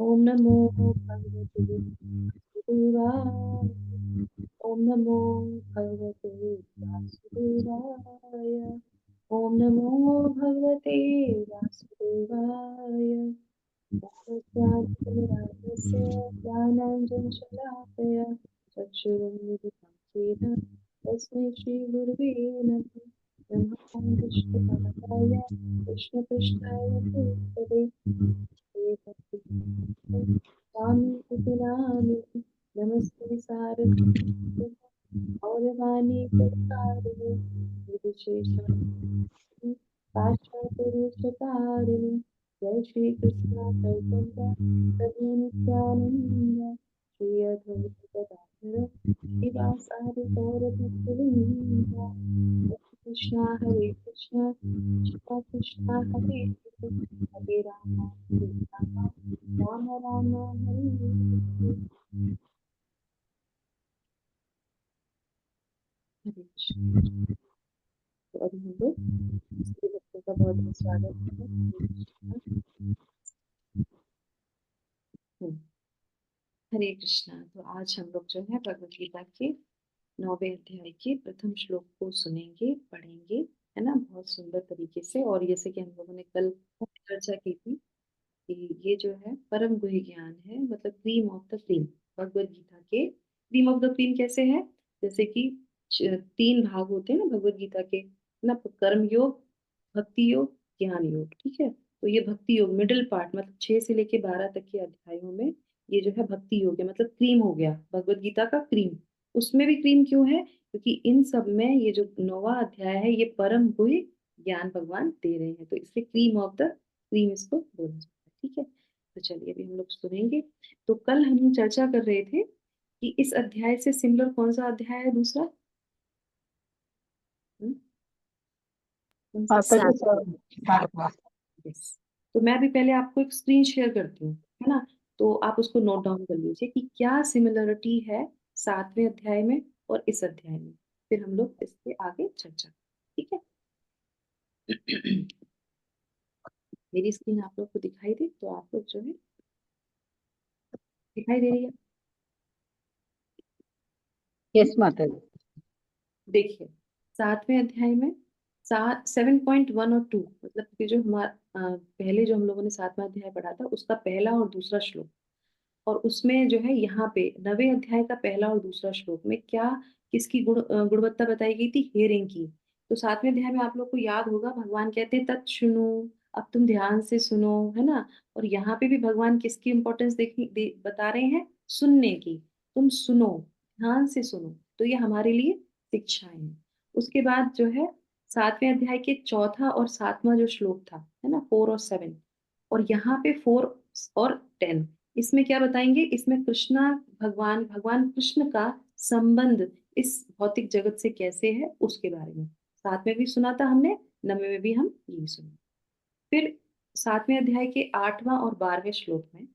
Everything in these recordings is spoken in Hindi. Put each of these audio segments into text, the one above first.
ओम नमो भगवते वासुदेवाय। ओम नमो भगवते वासुदेवाय। ओम नमो भगवते वासुदेवाय। ज्ञानतिमिरान्धस्य ज्ञानाञ्जनशलाकया चक्षुरुन्मिलितं येन तस्मै श्रीगुरुवे नमः। नमः विष्णुपदाय कृष्णपृष्ठाय भूतले श्रीमते स्वामी इति नामिने। नमस्ते सारस्वती गौरवाणी प्रचारिणे निर्विशेषाणि पाश्चात्यदेशतारिणे। जय श्री कृष्ण चैतन्य प्रभु नित्यानंद श्री अद्वैत गदाधर श्रीवासादि गौरभक्तवृंद। हरे कृष्णा कृष्णा कृष्णा हरे हरे हरे राम राम हरे हरे। हरे कृष्ण। तो अभी हम लोग सभी भक्तों का बहुत बहुत स्वागत है। हरे कृष्णा। हरे कृष्णा। तो आज हम लोग जो है भगवत गीता के 9वें अध्याय के प्रथम श्लोक को सुनेंगे, पढ़ेंगे, है ना, बहुत सुंदर तरीके से। और जैसे कि हम लोगों ने कल चर्चा की थी कि ये जो है परम गुह्य ज्ञान है, मतलब cream of the cream. Bhagavad Gita के क्रीम ऑफ द क्रीम कैसे है? जैसे कि 3 भाग होते हैं ना भगवत गीता के, ना, कर्म योग, भक्ति योग, ज्ञान योग। ठीक है, तो ये भक्ति योग मिडिल पार्ट, मतलब 6 से लेके 12 तक के अध्यायों में ये जो है भक्ति योग है, मतलब क्रीम हो गया भगवत गीता का क्रीम। उसमें भी क्रीम क्यों है? क्योंकि इन सब में ये जो 9वां अध्याय है ये परम गुह्य ज्ञान भगवान दे रहे हैं, तो इसलिए क्रीम ऑफ द क्रीम इसको बोला जाता है। ठीक है, तो चलिए अभी हम लोग सुनेंगे। तो कल हम चर्चा कर रहे थे कि इस अध्याय से सिमिलर कौन सा अध्याय है दूसरा? हम्म, कौन सा? माता जी सारवा। यस। तो मैं अभी पहले आपको एक स्क्रीन शेयर करती हूँ, है ना, तो आप उसको नोट डाउन कर लीजिए कि क्या सिमिलरिटी है 7वें अध्याय में और इस अध्याय में। फिर हम लोग इसके आगे चर्चा करें। ठीक है। मेरी स्क्रीन आप लोग को दिखाई दे तो आप लोग जो है, दिखाई दे रही है? यस माता जी। देखिए 7वें अध्याय में 7.1 और 2, मतलब कि जो हमारा पहले जो हम लोगों ने 7वां अध्याय पढ़ा था उसका पहला और दूसरा श्लोक, और उसमें जो है यहाँ पे 9वें अध्याय का पहला और दूसरा श्लोक में क्या किसकी गुणवत्ता बताई गई थी? हेयरिंग की। तो 7वें अध्याय में आप लोग को याद होगा भगवान कहते हैं तत् सुनो, अब तुम ध्यान से सुनो, है ना। और यहाँ पे भी भगवान किसकी इंपॉर्टेंस बता रहे हैं? सुनने की। तुम सुनो, ध्यान से सुनो, तो ये हमारे लिए शिक्षाएं हैं। उसके बाद जो है 7वें अध्याय के चौथा और 7वां जो श्लोक था, है ना, 4 और 7, और यहाँ पे 4 और 10, इसमें क्या बताएंगे? इसमें कृष्णा भगवान भगवान कृष्ण का संबंध इस भौतिक जगत से कैसे है उसके बारे में। 7 में भी सुना था हमने, 9वें में भी हम यही सुने। फिर 7वें अध्याय के 8वां और 12वें श्लोक में,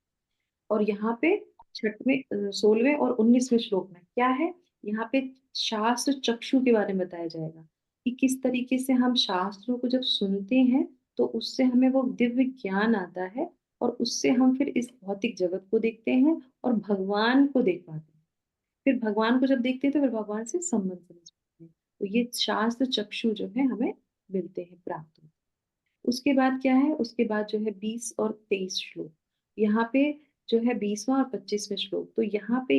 और यहाँ पे 6वें 16वें और 19वें श्लोक में क्या है? यहाँ पे शास्त्र चक्षु के बारे में बताया जाएगा कि किस तरीके से हम शास्त्रों को जब सुनते हैं तो उससे हमें वो दिव्य ज्ञान आता है, और उससे हम फिर इस भौतिक जगत को देखते हैं और भगवान को देख पाते हैं। फिर भगवान को जब देखते हैं तो फिर भगवान से संबंध समझ पाते हैं। तो ये शास्त्र चक्षु जो है हमें मिलते हैं, प्राप्त होते हैं। उसके बाद क्या है? उसके बाद जो है 20 और 23 श्लोक, यहाँ पे जो है 20वां और 25वें श्लोक। तो यहाँ पे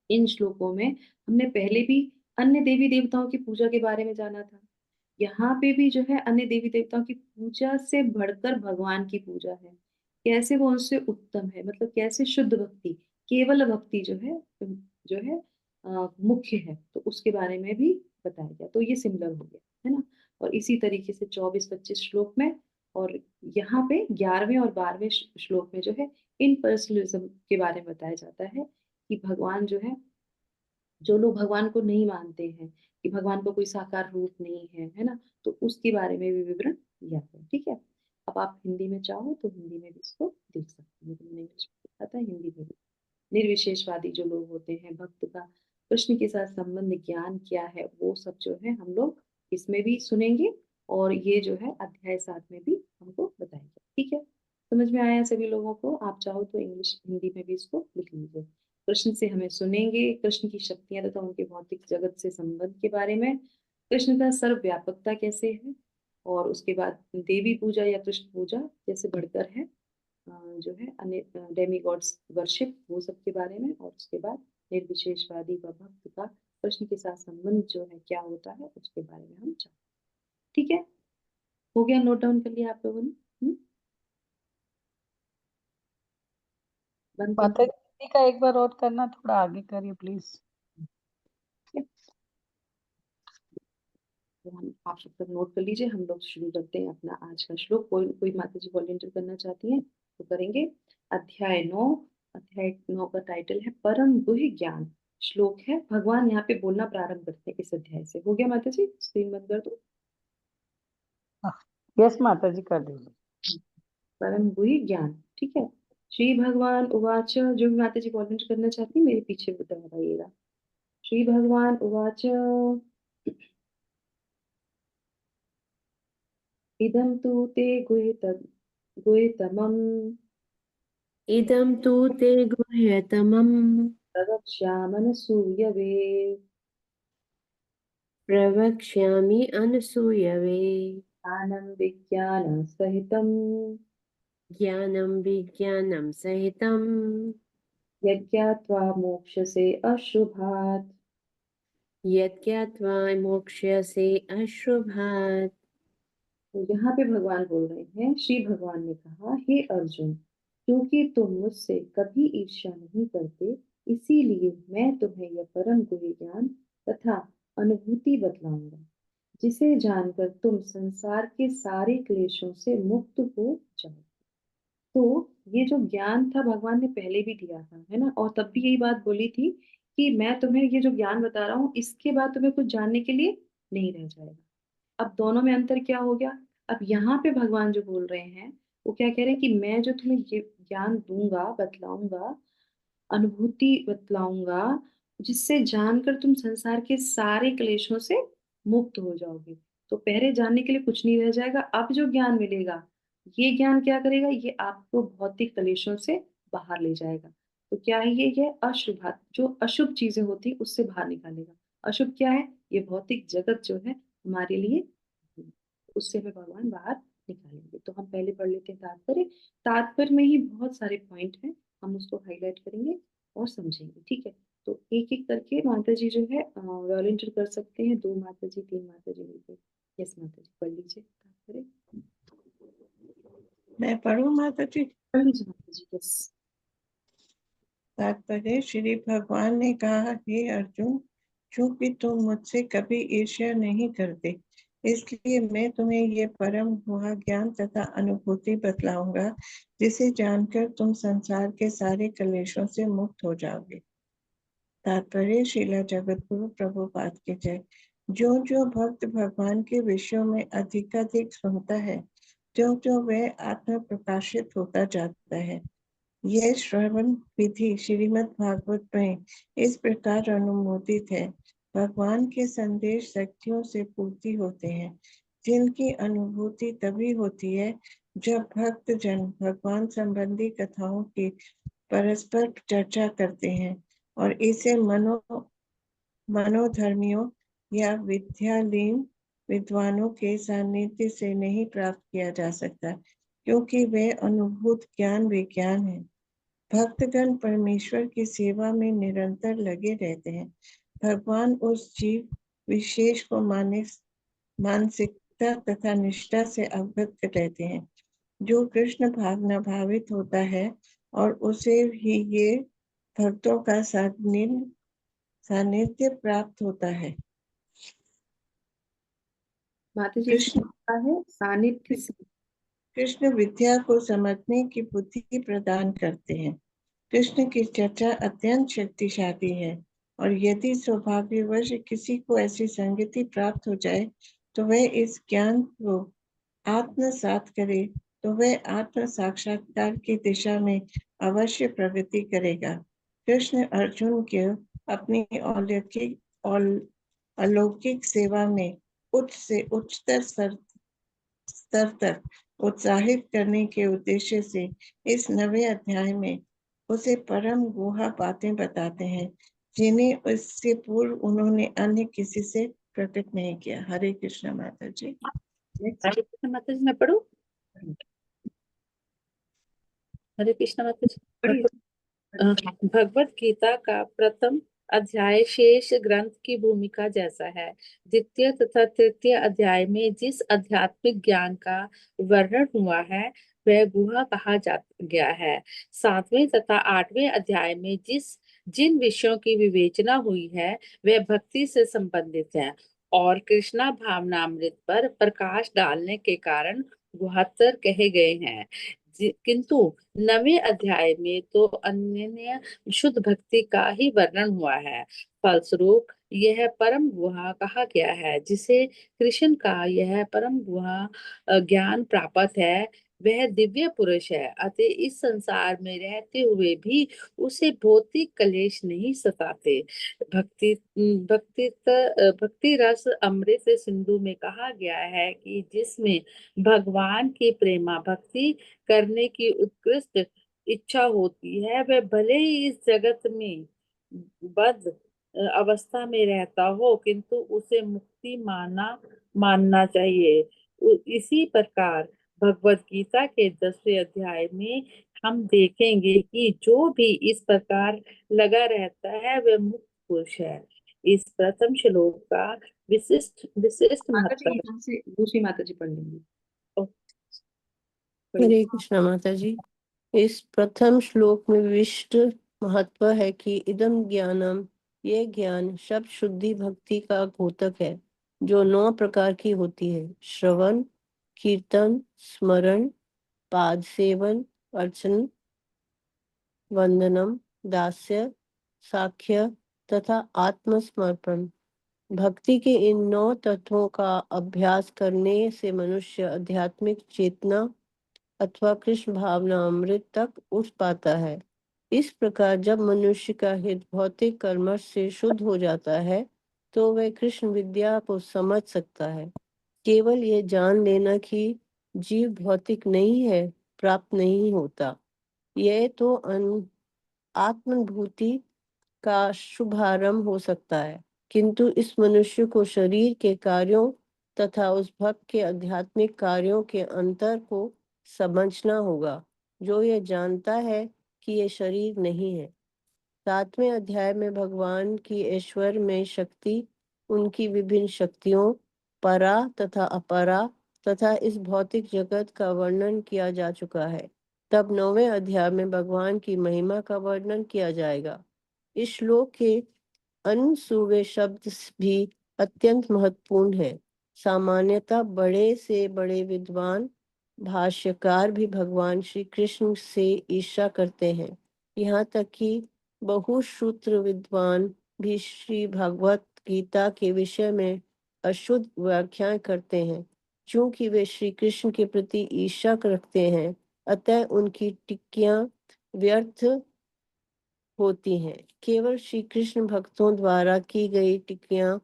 इन श्लोकों में हमने पहले भी अन्य देवी देवताओं की पूजा के बारे में जाना था। यहाँ पे भी जो है अन्य देवी देवताओं की पूजा से बढ़कर भगवान की पूजा है, कैसे वो उनसे उत्तम है, मतलब कैसे शुद्ध भक्ति, केवल भक्ति जो है मुख्य है, तो उसके बारे में भी बताया गया। तो ये सिमिलर हो गया, है ना। और इसी तरीके से 24-25 श्लोक में, और यहाँ पे 11वें और 12वें श्लोक में जो है इन पर्सनलिज्म के बारे में बताया जाता है कि भगवान जो है, जो लोग भगवान को नहीं मानते हैं कि भगवान को कोई साकार रूप नहीं है ना, तो उसके बारे में भी विवरण दिया है। ठीक है, अब आप हिंदी में चाहो तो हिंदी में भी इसको देख सकते हैं, तो मैंने इंग्लिश में लिखा था, हिंदी में भी। निर्विशेषवादी जो लोग होते हैं, भक्त का कृष्ण के साथ संबंध ज्ञान क्या है, वो सब जो है हम लोग इसमें भी सुनेंगे, और ये जो है अध्याय 7 में भी हमको बताएंगे। ठीक है, समझ समझ में आया सभी लोगों को? आप चाहो तो इंग्लिश हिंदी में भी इसको लिख लीजिए। कृष्ण से हमें सुनेंगे कृष्ण की शक्तियां तथा उनके भौतिक जगत से संबंध के बारे में, कृष्ण का सर्वव्यापकता कैसे है, और उसके बाद देवी पूजा या कृष्ण पूजा जैसे बढ़कर है जो है अन्य डेमी गॉड्स वर्शिप वो सब के बारे में, और उसके बाद निर्विशेषवादी व भक्त का कृष्ण के साथ संबंध जो है क्या होता है उसके बारे में हम जानेंगे। ठीक है, हो गया? नोट डाउन कर लिया आप लोगों ने? बंद कर माता जी का एक बार और करना, थोड़ा आगे करिए प्लीज। दिया? तो हम आप सब तक नोट कर लीजिए, हम लोग शुरू करते हैं अपना आज का श्लोक। कोई कोई माता जी वॉलेंटियर करना चाहती हैं तो करेंगे। अध्याय 9। अध्याय 9 का टाइटल है परम गुह्य ज्ञान। श्लोक है, भगवान यहाँ पे बोलना प्रारंभ करते हैं इस अध्याय से। हो गया माता जी? स्क्रीन बंद कर दो। यस माता जी, कर दीजिए। परम गुह्य ज्ञान, ठीक है। श्री भगवान उवाच, जो भी माता जी वॉलेंटियर करना चाहती है मेरे पीछे बताइएगा। श्री भगवान उवाच, इदं तु ते गुह्यतमम् इदं तु ते गुह्यतमम् प्रवक्ष्यामनसूयवे। प्रवक्ष्यामि अनसूयवे। ज्ञानं विज्ञानसहितं ज्ञानं विज्ञानं सहितं यज्ञात्वा मोक्षसे अशुभात्। यज्ञात्वा मोक्ष्यसे अश्रुभात्। तो यहाँ पे भगवान बोल रहे हैं, श्री भगवान ने कहा, हे अर्जुन, क्योंकि तुम मुझसे कभी ईर्ष्या नहीं करते, इसीलिए मैं तुम्हें यह परम गुह्य ज्ञान तथा अनुभूति बतलाऊंगा, जिसे जानकर तुम संसार के सारे क्लेशों से मुक्त हो जाओ। तो ये जो ज्ञान था भगवान ने पहले भी दिया था, है ना, और तब भी यही बात बोली थी कि मैं तुम्हें ये जो ज्ञान बता रहा हूँ इसके बाद तुम्हें कुछ जानने के लिए नहीं रह जाएगा। अब दोनों में अंतर क्या हो गया? अब यहाँ पे भगवान जो बोल रहे हैं वो क्या कह रहे हैं कि मैं जो तुम्हें ये ज्ञान दूंगा, बतलाऊंगा, अनुभूति बतलाऊंगा, जिससे जानकर तुम संसार के सारे क्लेशों से मुक्त हो जाओगे। तो पहले जानने के लिए कुछ नहीं रह जाएगा, अब जो ज्ञान मिलेगा ये ज्ञान क्या करेगा? ये आपको भौतिक क्लेशों से बाहर ले जाएगा। तो क्या है ये अशुभ, जो अशुभ चीजें होती उससे बाहर निकालेगा। अशुभ क्या है? ये भौतिक जगत जो है हमारे लिए, उससे हमें भगवान बाहर निकालेंगे। तो हम पहले पढ़ लेते हैं तात्पर्य। तात्पर्य में ही बहुत सारे पॉइंट हैं, हम उसको हाईलाइट करेंगे और समझेंगे, ठीक है। तो एक एक करके माता जी जो है वॉलंटियर कर सकते हैं, 2 माता जी 3 माता जी मिलकर। यस माता जी, पढ़ लीजिए तात्पर्य। मैं पढ़ूं माता जी? पढ़ लीजिए माता जी, यस। तात्पर्य, श्री भगवान ने कहा, हे अर्जुन, चूंकि तुम मुझसे कभी ईर्ष्या नहीं करते, इसलिए मैं तुम्हें ये परम हुआ ज्ञान तथा अनुभूति बतलाऊंगा, जिसे जानकर तुम संसार के सारे कलेशों से मुक्त हो जाओगे। तात्पर्य, श्रीला जगतगुरु प्रभुपाद की जय। जो जो भक्त भगवान के विषयों में अधिकाधिक सुनता है, जो जो वह आत्म प्रकाशित होता जाता है। यह श्रवण विधि श्रीमद् भागवत में इस प्रकार अनुमोदित है। भगवान के संदेश शक्तियों से पूर्ति होते हैं, जिनकी अनुभूति तभी होती है जब भक्त जन भगवान संबंधी कथाओं की परस्पर चर्चा करते हैं, और इसे मनोधर्मियों या विद्यालीन विद्वानों के सानिध्य से नहीं प्राप्त किया जा सकता, क्योंकि वे अनुभूत ज्ञान विज्ञान है। भक्तगण परमेश्वर की सेवा में निरंतर लगे रहते हैं। भगवान उस जीव विशेष को मानसिकता तथा निष्ठा से अवगत रहते हैं, जो कृष्ण भावना भावित होता है, और उसे ही ये भक्तों का सानिध्य प्राप्त होता है। माता जी कृष्ण इसमें लिखा है सानिध्य से। कृष्ण विद्या को समझने की बुद्धि प्रदान करते हैं। कृष्ण की चर्चा अत्यंत शक्तिशाली है, और यदि सौभाग्यवश किसी को ऐसी संगति प्राप्त हो जाए तो वह इस ज्ञान को आत्मसात करे, तो वह आत्म साक्षात्कार की दिशा में अवश्य प्रगति करेगा। कृष्ण अर्जुन के अपनी अलौकिक सेवा में उच्च से उच्चतर स्तर तक उत्साहित करने के उद्देश्य से इस नवे अध्याय में उसे परम गुहा बातें बताते हैं, जिन्हें इससे पूर्व उन्होंने अन्य किसी से प्रकट नहीं किया। हरे कृष्ण माता जी। हरे कृष्ण माता जी, मैं पढ़ूं? हरे कृष्ण माता जी। पढ़िए। भगवत गीता का प्रथम अध्याय शेष ग्रंथ की भूमिका जैसा है। द्वितीय तथा तृतीय अध्याय में जिस आध्यात्मिक ज्ञान का वर्णन हुआ है वह गुहा कहा जा गया है। सातवें तथा आठवें अध्याय में जिन विषयों की विवेचना हुई है वह भक्ति से संबंधित है और कृष्णा भावनामृत पर प्रकाश डालने के कारण गुहातर कहे गए हैं। किंतु नवे अध्याय में तो अन्य शुद्ध भक्ति का ही वर्णन हुआ है। फलस्वरूप यह परम गुहा कहा गया है। जिसे कृष्ण का यह परम गुहा ज्ञान प्राप्त है वह दिव्य पुरुष है, अतः इस संसार में रहते हुए भी उसे भौतिक क्लेश नहीं सताते। भक्ति रस अमृत सिंधु में कहा गया है कि जिसमें भगवान की प्रेमा भक्ति करने की उत्कृष्ट इच्छा होती है वह भले ही इस जगत में बद्ध अवस्था में रहता हो, किंतु उसे मुक्ति मानना चाहिए। इसी प्रकार भगवत गीता के 10वें अध्याय में हम देखेंगे कि जो भी इस प्रकार लगा रहता है वह मुक्त पुरुष है। इस प्रथम श्लोक का विशिष्ट विशिष्ट माता जी महत्व यहाँ से दूसरी माता जी पढ़ लेंगी। है। हरे कृष्ण माता जी। इस प्रथम श्लोक में विशिष्ट महत्व है कि इदम ज्ञानम, ये ज्ञान शब्द शुद्धि भक्ति का घोतक है, जो 9 प्रकार की होती है: श्रवण, कीर्तन, स्मरण, पाद सेवन, अर्चन, वंदनम, दास्य, साख्य तथा आत्मसमर्पण। भक्ति के इन 9 तत्वों का अभ्यास करने से मनुष्य आध्यात्मिक चेतना अथवा कृष्ण भावना अमृत तक उठ पाता है। इस प्रकार जब मनुष्य का हित भौतिक कर्मश से शुद्ध हो जाता है तो वह कृष्ण विद्या को समझ सकता है। केवल ये जान लेना कि जीव भौतिक नहीं है प्राप्त नहीं होता। यह तो आत्मभूति का शुभारंभ हो सकता है, किंतु इस मनुष्य को शरीर के कार्यों तथा उस भक्त के आध्यात्मिक कार्यों के अंतर को समझना होगा, जो यह जानता है कि ये शरीर नहीं है। 7वें अध्याय में भगवान की ईश्वर में शक्ति, उनकी विभिन्न शक्तियों, परा तथा अपरा तथा इस भौतिक जगत का वर्णन किया जा चुका है। तब 9वें अध्याय में भगवान की महिमा का वर्णन किया जाएगा। इस श्लोक के अनसुवे शब्द भी अत्यंत महत्वपूर्ण है। सामान्यतः बड़े से बड़े विद्वान भाष्यकार भी भगवान श्री कृष्ण से ईर्ष्या करते हैं। यहाँ तक कि बहुश्रुत विद्वान भी श्री भगवत गीता के विषय में अशुद्ध व्याख्याएं करते हैं। क्योंकि वे श्री कृष्ण के प्रति ईर्ष्या रखते हैं, अतः उनकी टिक्कियां व्यर्थ होती हैं। केवल श्री कृष्ण भक्तों द्वारा की गई टिक्कियां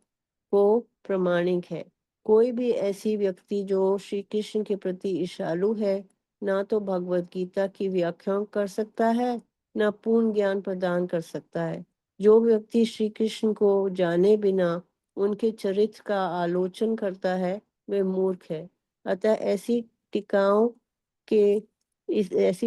को प्रमाणिक है। कोई भी ऐसी व्यक्ति जो श्री कृष्ण के प्रति ईर्ष्यालु है, ना तो भगवत गीता की व्याख्या कर सकता है, ना पूर्ण ज्ञान प्रदान कर सकता है। जो व्यक्ति श्री कृष्ण को जाने बिना उनके चरित्र का आलोचन करता है वह मूर्ख है। अतः ऐसी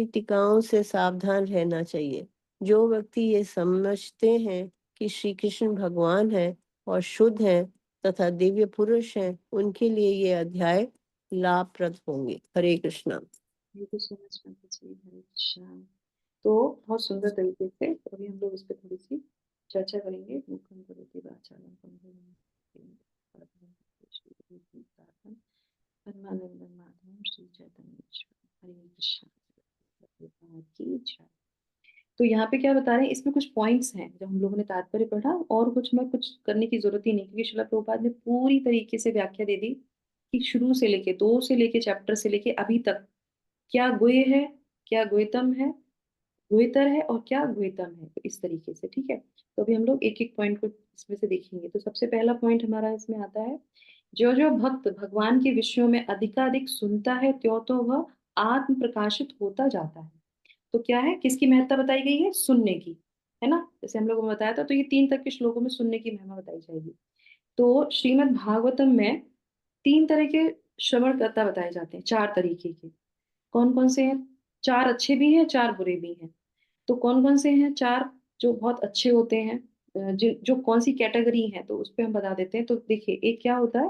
टीकाओं से सावधान रहना चाहिए। जो व्यक्ति ये समझते हैं कि श्री कृष्ण भगवान है और शुद्ध है तथा दिव्य पुरुष हैं, उनके लिए ये अध्याय लाभप्रद होंगे। Hare Krishna. Thank you so much माता जी। हरे कृष्णा। तो बहुत सुंदर तरीके से अभी हम लोग इस पे थोड़ी सी चर्चा करेंगे। मुखम करोति वाचालं परमानंदं माधवं श्री चैतन्येश्वर। हरे कृष्णा। की जय। तो यहाँ पे क्या बता रहे हैं, इसमें कुछ पॉइंट्स हैं जब हम लोगों ने तात्पर्य पढ़ा, और कुछ में कुछ करने की जरूरत ही नहीं, क्योंकि श्रील प्रभुपाद ने पूरी तरीके से व्याख्या दे दी कि शुरू से लेके 2 से लेके चैप्टर से लेके अभी तक क्या गुह्य है, क्या गुह्यतम है, गुह्यतर है और क्या गुह्यतम है। तो इस तरीके से, ठीक है। तो अभी हम लोग एक एक पॉइंट को इसमें से देखेंगे। तो सबसे पहला पॉइंट हमारा इसमें आता है जो जो भक्त भगवान के विषयों में अधिकाधिक सुनता है त्यों तो वह आत्म प्रकाशित होता जाता है। तो क्या है, किसकी महत्ता बताई गई है? सुनने की, है ना? जैसे हम लोगों ने बताया था, तो ये 3 तक के श्लोकों में सुनने की महिमा बताई जाएगी। तो श्रीमद् भागवतम में 3 तरह के श्रवणकर्ता बताए जाते हैं, 4 तरीके के। कौन कौन से हैं? 4 अच्छे भी हैं, 4 बुरे भी हैं। तो कौन कौन से हैं 4 जो बहुत अच्छे होते हैं? जो कौन सी कैटेगरी है, तो उस पे हम बता देते हैं। तो देखिए, एक क्या होता है,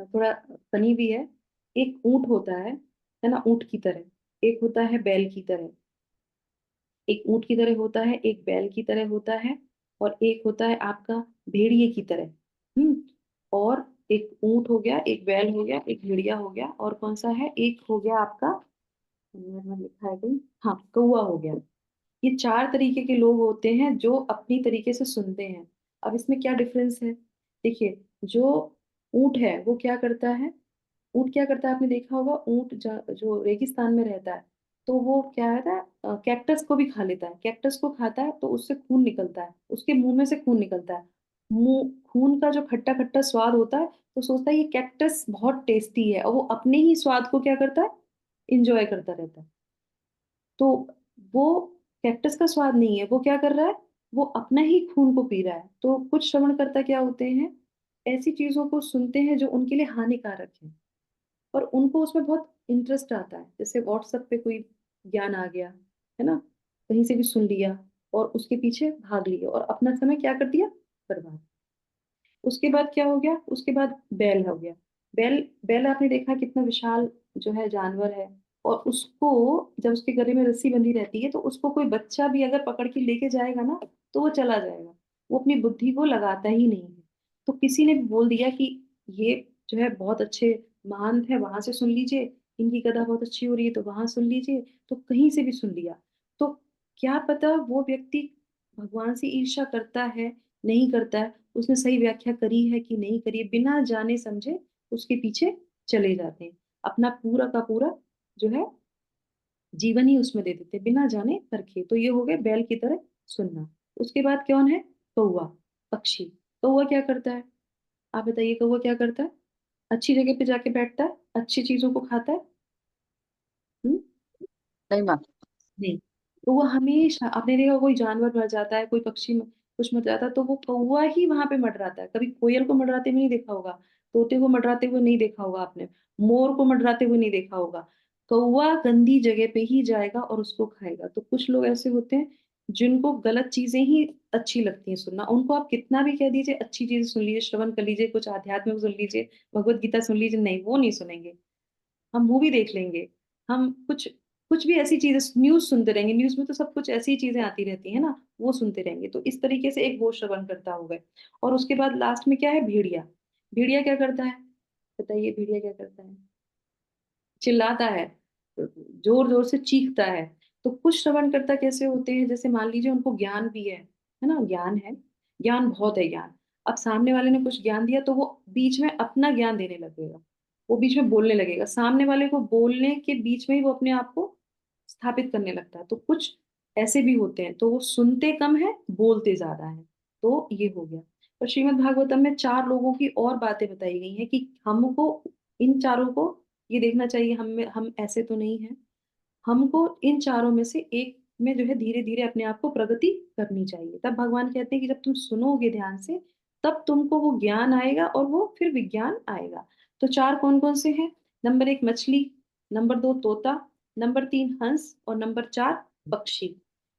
थोड़ा फनी भी है। एक ऊंट होता है ना, ऊंट की तरह। एक होता है बैल की तरह। एक ऊंट की तरह होता है, एक बैल की तरह होता है, और एक होता है आपका भेड़िए की तरह। और एक ऊंट हो गया, एक बैल हो गया, एक भेड़िया हो गया, और कौन सा है, एक हो गया आपका, में लिखा है कहीं, हाँ, कौवा हो गया। ये 4 तरीके के लोग होते हैं जो अपनी तरीके से सुनते हैं। अब इसमें क्या डिफरेंस है? देखिए, जो ऊंट है वो क्या करता है? ऊंट क्या करता है, आपने देखा होगा, ऊंट जो रेगिस्तान में रहता है, तो वो क्या है ना, कैक्टस को भी खा लेता है। कैक्टस को खाता है तो उससे खून निकलता है, उसके मुंह में से खून निकलता है। मुंह खून का जो खट्टा खट्टा स्वाद होता है, तो सोचता है ये कैक्टस बहुत टेस्टी है, और वो अपने ही स्वाद को क्या करता है, इंजॉय करता रहता है। तो वो कैक्टस का स्वाद नहीं है, वो क्या कर रहा है, वो अपना ही खून को पी रहा है। तो कुछ श्रवणकर्ता क्या होते हैं, ऐसी चीजों को सुनते हैं जो उनके लिए हानिकारक है, और उनको उसमें बहुत इंटरेस्ट आता है। जैसे व्हाट्सएप पे कोई ज्ञान आ गया, है ना, कहीं से भी सुन लिया, और उसके पीछे भाग लिया, और अपना समय क्या कर दिया, बर्बाद। उसके बाद क्या हो गया, उसके बाद बैल हो गया। बैल बैल आपने देखा कितना विशाल जो है जानवर है, और उसको जब उसके गले में रस्सी बंधी रहती है, तो उसको कोई बच्चा भी अगर पकड़ के लेके जाएगा ना, तो वो चला जाएगा। वो अपनी बुद्धि को लगाता ही नहीं है। तो किसी ने भी बोल दिया कि ये जो है बहुत अच्छे महंत है, वहां से सुन लीजिए, इनकी कथा बहुत अच्छी हो रही है तो वहां सुन लीजिए, तो कहीं से भी सुन लिया। तो क्या पता वो व्यक्ति भगवान से ईर्ष्या करता है, नहीं करता है, उसने सही व्याख्या करी है कि नहीं करी है, बिना जाने समझे उसके पीछे चले जाते हैं। अपना पूरा का पूरा जो है जीवन ही उसमें दे देते हैं, बिना जाने परखे। तो ये हो गए बैल की तरह सुनना। उसके बाद कौन है, कौवा, पक्षी। कौवा क्या करता है, आप बताइए, कौवा क्या करता है? अच्छी जगह पे जाके बैठता है, अच्छी चीजों को खाता है। हम्म? नहीं माँ। नहीं। तो वो हमेशा, आपने देखा कोई जानवर मर जाता है, कोई पक्षी कुछ मर जाता है, तो वो कौवा ही वहां पे मंडराता है। कभी कोयल को मंडराते हुए नहीं देखा होगा, तोते को मंडराते हुए नहीं देखा होगा आपने, मोर को मंडराते हुए नहीं देखा होगा। कौवा गंदी जगह पे ही जाएगा और उसको खाएगा। तो कुछ लोग ऐसे होते हैं जिनको गलत चीजें ही अच्छी लगती हैं सुनना। उनको आप कितना भी कह दीजिए अच्छी चीजें सुन लीजिए, श्रवण कर लीजिए, कुछ आध्यात्मिक सुन लीजिए, भगवत गीता सुन लीजिए, नहीं, वो नहीं सुनेंगे। हम मूवी देख लेंगे, हम कुछ कुछ भी ऐसी चीजें, न्यूज सुनते रहेंगे, न्यूज में तो सब कुछ ऐसी ही चीजें आती रहती है ना, वो सुनते रहेंगे। तो इस तरीके से एक वो श्रवण करता हो गए। और उसके बाद लास्ट में क्या है, भेड़िया। भेड़िया क्या करता है, बताइए, भेड़िया क्या करता है? चिल्लाता है, जोर जोर से चीखता है। तो कुछ श्रवणकर्ता कैसे होते हैं, जैसे मान लीजिए उनको ज्ञान भी है ना, ज्ञान है, ज्ञान बहुत है, ज्ञान। अब सामने वाले ने कुछ ज्ञान दिया, तो वो बीच में अपना ज्ञान देने लगेगा, वो बीच में बोलने लगेगा, सामने वाले को बोलने के बीच में ही वो अपने आप को स्थापित करने लगता है। तो कुछ ऐसे भी होते हैं, तो वो सुनते कम है, बोलते ज्यादा है। तो ये हो गया। और श्रीमद् भागवतम में 4 लोगों की और बातें बताई गई हैं कि हमको इन चारों को ये देखना चाहिए, हम ऐसे तो नहीं हैं। हमको इन चारों में से एक में जो है धीरे धीरे अपने आप को प्रगति करनी चाहिए। तब भगवान कहते हैं कि जब तुम सुनोगे ध्यान से, तब तुमको वो ज्ञान आएगा, और वो फिर विज्ञान आएगा। तो 4 कौन कौन से हैं? नंबर 1 मछली, नंबर 2 तोता, नंबर 3 हंस, और नंबर 4 पक्षी।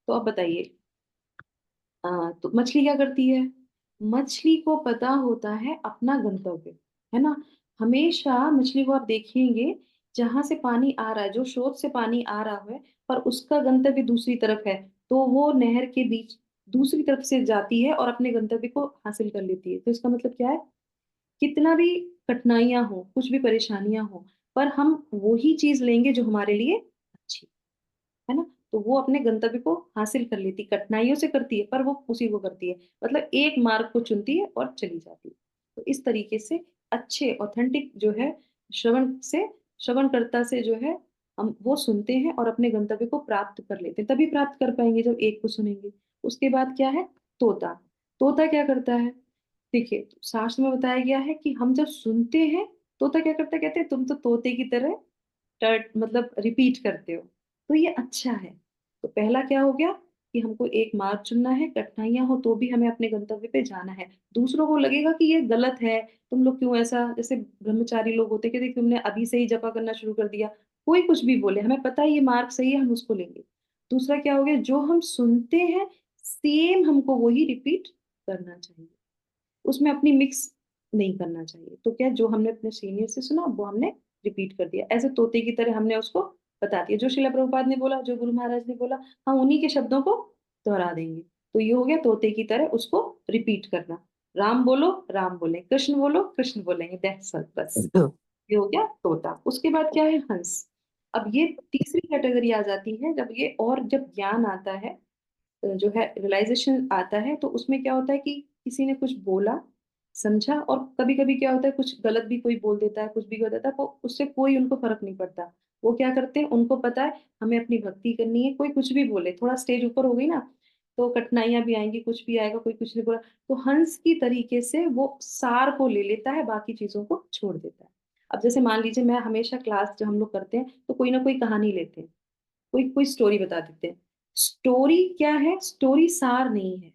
तो अब बताइए, तो मछली क्या करती है? मछली को पता होता है अपना गंतव्य, है ना। हमेशा मछली को आप देखेंगे, जहां से पानी आ रहा है, जो स्रोत से पानी आ रहा है, पर उसका गंतव्य दूसरी तरफ है, तो वो नहर के बीच दूसरी तरफ से जाती है और अपने गंतव्य को हासिल कर लेती है। तो इसका मतलब क्या है, कितना भी कठिनाइयां हो, कुछ भी परेशानियां हो, पर हम वो ही चीज लेंगे जो हमारे लिए अच्छी, है ना। तो वो अपने गंतव्य को हासिल कर लेती, कठिनाइयों से करती है, पर वो उसी को करती है, मतलब एक मार्ग को चुनती है और चली जाती है। तो इस तरीके से अच्छे ऑथेंटिक जो है श्रवणकर्ता से जो है हम वो सुनते हैं और अपने गंतव्य को प्राप्त कर लेते हैं। तभी प्राप्त कर पाएंगे जब एक को सुनेंगे। उसके बाद क्या है, तोता। तोता क्या करता है, देखिए, शास्त्र में बताया गया है कि हम जब सुनते हैं, तोता क्या करता है, कहते हैं तुम तो तोते की तरह मतलब रिपीट करते हो, तो ये अच्छा है। तो पहला क्या हो गया कि हमको एक मार्ग चुनना है, कठिनाइयां हो तो भी हमें अपने गंतव्य पे जाना है। दूसरों को लगेगा कि ये गलत है, तुम लोग क्यों ऐसा, जैसे ब्रह्मचारी लोग होते हैं कि देख तुमने अभी से ही जपा करना शुरू कर दिया, कोई कुछ भी बोले, हमें पता है ये मार्ग सही है, हम उसको लेंगे। दूसरा क्या हो गया, जो हम सुनते हैं सेम हमको वही रिपीट करना चाहिए, उसमें अपनी मिक्स नहीं करना चाहिए। तो क्या, जो हमने अपने सीनियर से सुना वो हमने रिपीट कर दिया, ऐसे तोते की तरह हमने उसको बता दिया। जो शिला प्रभुपाद ने बोला, जो गुरु महाराज ने बोला, हम उन्हीं के शब्दों को दोहरा देंगे। तो ये हो गया तोते की तरह उसको रिपीट करना। राम बोलो राम बोले, कृष्ण बोलो कृष्ण बोलेंगे, दैट्स ऑल, बस। ये हो गया तोता। उसके बाद क्या है, हंस। अब ये तीसरी कैटेगरी आ जाती है, जब ये और जब ज्ञान आता है, जो है रियलाइजेशन आता है, तो उसमें क्या होता है कि किसी ने कुछ बोला, समझा, और कभी कभी क्या होता है कुछ गलत भी कोई बोल देता है, कुछ भी कर देता है, वो उससे कोई उनको फर्क नहीं पड़ता। वो क्या करते हैं, उनको पता है हमें अपनी भक्ति करनी है, कोई कुछ भी बोले, थोड़ा स्टेज ऊपर हो गई ना, तो कठिनाइयां भी आएंगी, कुछ भी आएगा, कोई कुछ नहीं बोला, तो हंस की तरीके से वो सार को ले लेता है, बाकी चीजों को छोड़ देता है। अब जैसे मान लीजिए, मैं हमेशा क्लास जब हम लोग करते हैं तो कोई ना कोई कहानी लेते हैं, कोई कोई स्टोरी बता देते हैं। स्टोरी क्या है, स्टोरी सार नहीं है।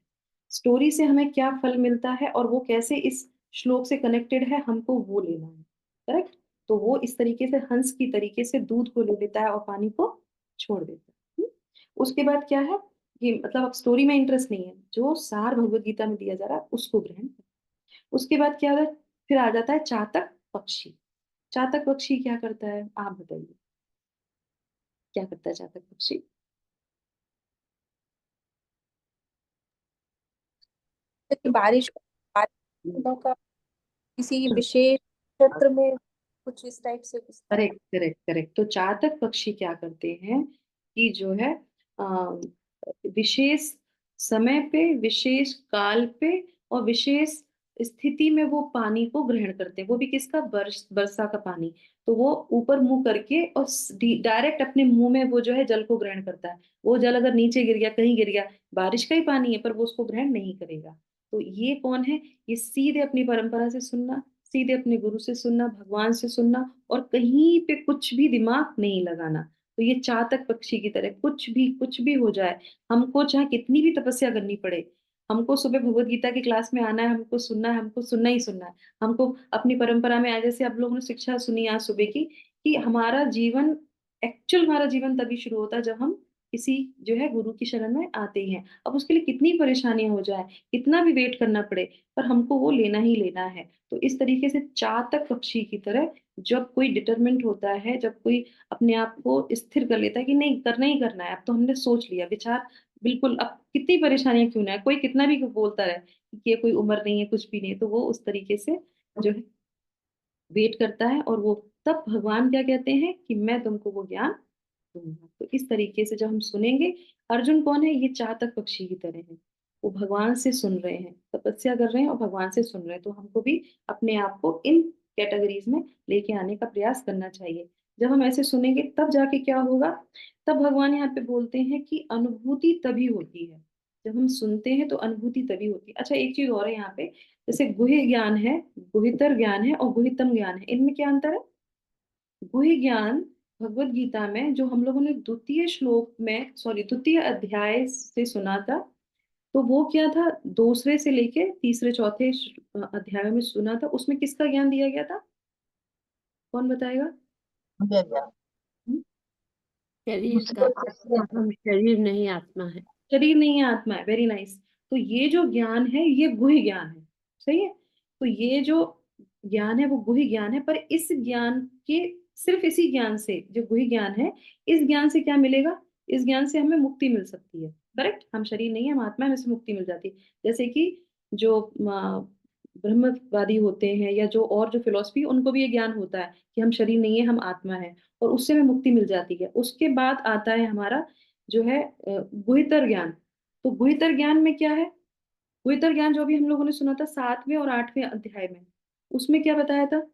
स्टोरी से हमें क्या फल मिलता है और वो कैसे इस श्लोक से कनेक्टेड है, हमको वो लेना है। करेक्ट। तो वो इस तरीके से हंस की तरीके से दूध को ले लेता है और पानी को छोड़ देता है। उसके बाद क्या है, कि मतलब अब स्टोरी में इंटरेस्ट नहीं है, जो सार भगवत गीता में दिया जा रहा है उसको ग्रहण करें। उसके बाद क्या होता है, फिर आ जाता है चातक पक्षी। चातक पक्षी क्या करता है, आप बताइए, क्या करता है चातक पक्षी? कि बारिश दिनों का किसी विशेष क्षेत्र में कुछ इस टाइप से कुछ था। Correct correct correct. तो चातक पक्षी क्या करते हैं कि जो है अ, विशेष समय पे, विशेष काल पे और विशेष स्थिति में वो पानी को ग्रहण करते हैं, वो भी किसका, वर्षा का पानी। तो वो ऊपर मुंह करके और डायरेक्ट अपने मुंह में वो जो है जल को ग्रहण करता है। वो जल अगर नीचे गिर गया, कहीं गिर गया, बारिश का ही पानी है, पर वो उसको ग्रहण नहीं करेगा। तो ये कौन है, ये सीधे अपनी परंपरा से सुनना, सीधे अपने गुरु से सुनना, भगवान से सुनना, और कहीं पे कुछ भी दिमाग नहीं लगाना। तो ये चातक पक्षी की तरह, कुछ भी हो जाए, हमको चाहे कितनी भी तपस्या करनी पड़े, हमको सुबह भगवत गीता की क्लास में आना है, हमको सुनना है, हमको सुनना ही सुनना है। हमको अपनी परंपरा में, आज जैसे आप लोगों ने शिक्षा सुनी आज सुबह की, कि हमारा जीवन, एक्चुअल हमारा जीवन तभी शुरू होता है जब हम किसी जो है गुरु की शरण में आते हैं। अब उसके लिए कितनी परेशानियां हो जाए, कितना भी वेट करना पड़े, पर हमको वो लेना ही लेना है। तो इस तरीके से चातक पक्षी की तरह जब कोई डिटरमेंट होता है, जब कोई अपने आप को स्थिर कर लेता है कि नहीं, करना ही करना है, अब तो हमने सोच लिया, विचार बिल्कुल, अब कितनी परेशानियां क्यों ना है, कोई कितना भी बोलता रहे कि ये कोई उम्र नहीं है, कुछ भी नहीं है, तो वो उस तरीके से जो है वेट करता है। और वो तब भगवान क्या कहते हैं कि मैं तुमको वो ज्ञान दूंगा। तो इस तरीके से जब हम सुनेंगे, अर्जुन कौन है, ये चातक पक्षी की तरह है, वो भगवान से सुन रहे हैं, तपस्या कर रहे हैं और भगवान से सुन रहे हैं। तो हमको भी अपने आप को इन कैटेगरीज में लेके आने का प्रयास करना चाहिए। जब हम ऐसे सुनेंगे तब जाके क्या होगा, तब भगवान यहाँ पे बोलते हैं कि अनुभूति तभी होती है, जब हम सुनते हैं तो अनुभूति तभी होती है। अच्छा, एक चीज और है यहाँ पे, जैसे गुह्य ज्ञान है, गुहितर ज्ञान है और गुहितम ज्ञान है, इनमें क्या अंतर है? गुह्य ज्ञान भगवत गीता में जो हम लोगों ने द्वितीय श्लोक में, सॉरी द्वितीय अध्याय से सुना था, तो वो क्या था, दूसरे से लेके तीसरे चौथे अध्याय में सुना था, उसमें किसका ज्ञान दिया गया था, कौन बताएगा? हम्म? शरीर का, हम शरीर नहीं आत्मा है। शरीर नहीं है, आत्मा है, वेरी नाइस। तो ये जो ज्ञान है ये गुह्य ज्ञान है, सही है। तो ये जो ज्ञान है वो गुह्य ज्ञान है, पर इस ज्ञान के, सिर्फ इसी ज्ञान से, जो गुह्य ज्ञान है, इस ज्ञान से क्या मिलेगा, इस ज्ञान से हमें मुक्ति मिल सकती है। करेक्ट, हम शरीर नहीं है, हम आत्मा है, हमें से मुक्ति मिल जाती है। जैसे कि जो ब्रह्मवादी होते हैं या जो और जो फिलोसफी, उनको भी ये ज्ञान होता है कि हम शरीर नहीं है, हम आत्मा है, और उससे हमें मुक्ति मिल जाती है। उसके बाद आता है हमारा जो है गुह्यतर ज्ञान। तो गुह्यतर ज्ञान में क्या है, गुह्यतर ज्ञान जो भी हम लोगों ने सुना था 7वें और 8वें अध्याय में, उसमें क्या बताया था,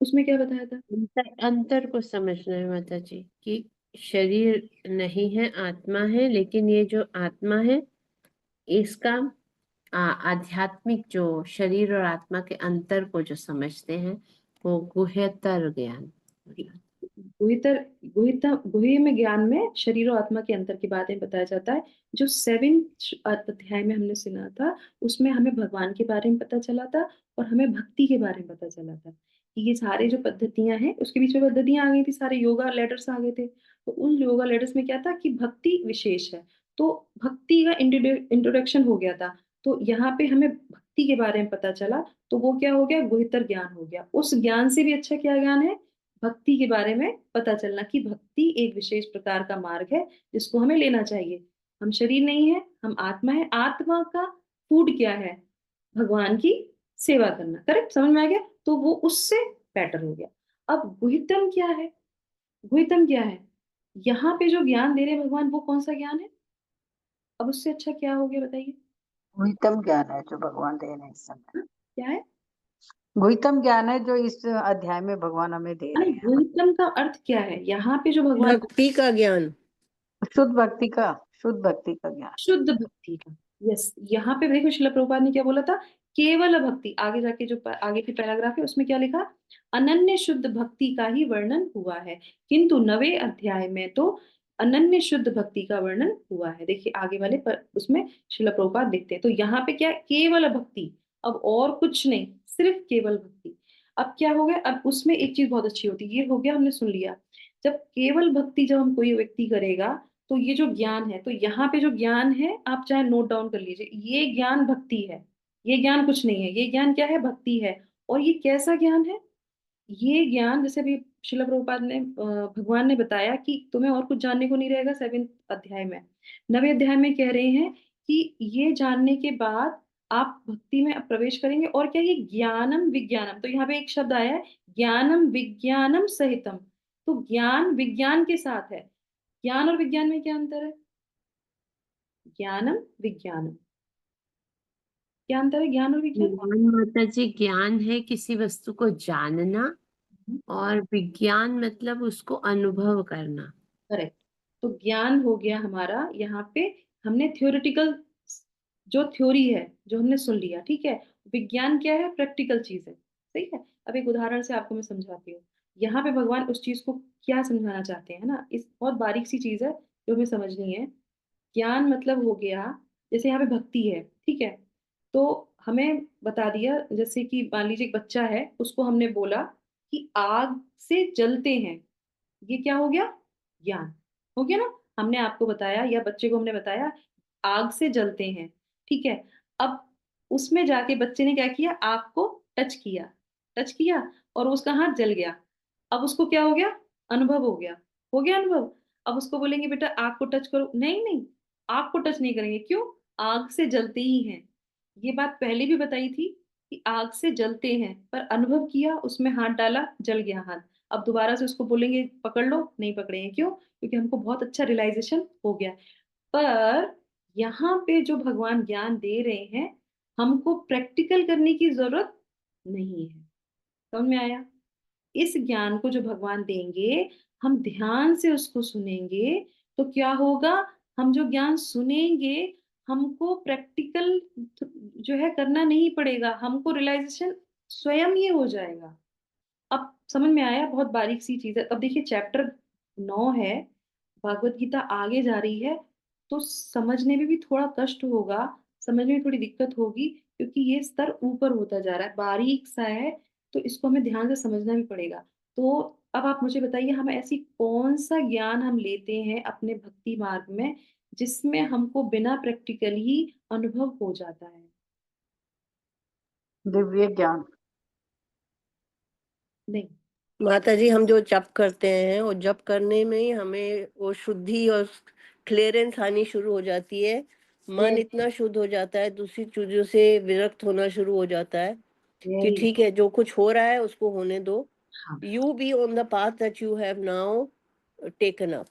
उसमें क्या बताया था? अंतर को समझना है माता जी, कि शरीर नहीं है, आत्मा है, लेकिन ये जो आत्मा है इसका आध्यात्मिक जो शरीर और आत्मा के अंतर को जो समझते हैं वो गुह्यतर ज्ञान। गुह्य में ज्ञान में शरीर और आत्मा के अंतर के बारे में बताया जाता है। जो 7th अध्याय में हमने सुना था उसमें हमें भगवान के बारे में पता चला था और हमें भक्ति के बारे में पता चला था कि ये सारे जो पद्धतियां हैं उसके बीच में पद्धतियां आ गई थी, सारे योगा लेटर्स आ गए थे। तो उन योगा लेटर्स में क्या था कि भक्ति विशेष है, तो भक्ति का इंट्रोडक्शन हो गया था। तो यहाँ पे हमें भक्ति के बारे में पता चला, तो वो क्या हो गया, गुह्यतर ज्ञान हो गया। उस ज्ञान से भी अच्छा क्या ज्ञान है, भक्ति के बारे में पता चलना कि भक्ति एक विशेष प्रकार का मार्ग है जिसको हमें लेना चाहिए। हम शरीर नहीं है, हम आत्मा है। आत्मा का फूड क्या है, भगवान की सेवा करना। करेक्ट, समझ में आ गया। तो वो उससे बेटर हो गया। अब गुह्यतम क्या है, गुह्यतम क्या है, यहाँ पे जो ज्ञान दे रहे हैं भगवान वो कौन सा ज्ञान है, अब उससे अच्छा क्या हो गया बताइए। गुह्यतम ज्ञान है जो भगवान दे रहे हैं इस समय। हाँ? क्या है, गुह्यतम ज्ञान है जो इस अध्याय में भगवान हमें दे रहे अरे हैं। गुह्यतम का अर्थ क्या है, यहाँ पे जो भगवान, भक्ति का ज्ञान, शुद्ध भक्ति का, शुद्ध भक्ति का ज्ञान। शुद्ध भक्ति का। यस, यहाँ पे देखो शिला प्रभुपाद ने क्या बोला था, केवल भक्ति। आगे जाके जो आगे की पैराग्राफ है उसमें क्या लिखा, अनन्य शुद्ध भक्ति का ही वर्णन हुआ है, किंतु 9वें अध्याय में तो अनन्य शुद्ध भक्ति का वर्णन हुआ है। देखिए आगे वाले पर उसमें शिला प्रभुपाद दिखते हैं। तो यहाँ पे क्या, केवल भक्ति, अब और कुछ नहीं, सिर्फ केवल भक्ति। अब क्या हो गया, अब उसमें एक चीज बहुत अच्छी होती है, ये हो गया हमने सुन लिया। जब केवल भक्ति जब हम कोई व्यक्ति करेगा तो ये जो ज्ञान है, तो यहाँ पे जो ज्ञान है आप चाहे नोट डाउन कर लीजिए, ये ज्ञान भक्ति है। ये ज्ञान कुछ नहीं है, ये ज्ञान क्या है, भक्ति है। और ये कैसा ज्ञान है, ये ज्ञान जैसे अभी शिला प्रभुपाद ने भगवान ने बताया कि तुम्हें और कुछ जानने को नहीं रहेगा 7th अध्याय में। 9वें अध्याय में कह रहे हैं कि ये जानने के बाद आप भक्ति में प्रवेश करेंगे। और क्या, ये ज्ञानम विज्ञानम, तो यहाँ पे एक शब्द आया है ज्ञानम विज्ञानम सहितम। तो ज्ञान विज्ञान के साथ है। ज्ञान और विज्ञान में क्या अंतर है, ज्ञानम विज्ञानम, क्या अंतर है ज्ञान और विज्ञान। ज्ञान माता जी, ज्ञान है किसी वस्तु को जानना, और विज्ञान मतलब उसको अनुभव करना। करेक्ट। तो ज्ञान हो गया हमारा, यहाँ पे हमने थ्योरेटिकल जो थ्योरी है जो हमने सुन लिया, ठीक है। विज्ञान क्या है, प्रैक्टिकल चीज है, सही है। अब एक उदाहरण से आपको मैं समझाती हूँ। यहाँ पे भगवान उस चीज को क्या समझाना चाहते हैं ना, इस बहुत बारीक सी चीज है जो हमें समझनी है। ज्ञान मतलब हो गया, जैसे यहाँ पे भक्ति है, ठीक है। तो हमें बता दिया, जैसे कि मान लीजिए एक बच्चा है, उसको हमने बोला कि आग से जलते हैं, ये क्या हो गया, ज्ञान हो गया ना। हमने आपको बताया या बच्चे को हमने बताया आग से जलते हैं, ठीक है। अब उसमें जाके बच्चे ने क्या किया, आग को टच किया, टच किया और उसका हाथ जल गया। अब उसको क्या हो गया, अनुभव हो गया, हो गया अनुभव। अब उसको बोलेंगे बेटा आग को टच करो, नहीं नहीं, आग को टच नहीं करेंगे, क्यों, आग से जलते ही हैं। ये बात पहले भी बताई थी कि आग से जलते हैं, पर अनुभव किया, उसमें हाथ डाला, जल गया हाथ। अब दोबारा से उसको बोलेंगे पकड़ लो, नहीं पकड़ेंगे, क्यों, क्योंकि हमको बहुत अच्छा रियलाइजेशन हो गया। पर यहाँ पे जो भगवान ज्ञान दे रहे हैं, हमको प्रैक्टिकल करने की जरूरत नहीं है। समझ में आया, इस ज्ञान को जो भगवान देंगे, हम ध्यान से उसको सुनेंगे, तो क्या होगा, हम जो ज्ञान सुनेंगे हमको प्रैक्टिकल जो है करना नहीं पड़ेगा, हमको रियलाइजेशन स्वयं ही हो जाएगा। अब समझ में आया, बहुत बारीक सी चीज है। अब देखिए चैप्टर 9 है, भागवत गीता आगे जा रही है, तो समझने में भी थोड़ा कष्ट होगा, समझने में थोड़ी दिक्कत होगी, क्योंकि ये स्तर ऊपर होता जा रहा है, बारीक सा है, तो इसको हमें ध्यान से समझना भी पड़ेगा। तो अब आप मुझे बताइए, हम ऐसी कौन सा ज्ञान हम लेते हैं अपने भक्ति मार्ग में जिसमें हमको बिना प्रैक्टिकल ही अनुभव हो जाता है। दिव्य ज्ञान। नहीं, माता जी हम जो जप करते हैं और जप करने में ही हमें वो शुद्धि और क्लियरेंस आनी शुरू हो जाती है, मन इतना शुद्ध हो जाता है, दूसरी चीजों से विरक्त होना शुरू हो जाता है कि वेरी, ठीक है जो कुछ हो रहा है उसको होने दो, हाँ, you be on the path that you have now taken up.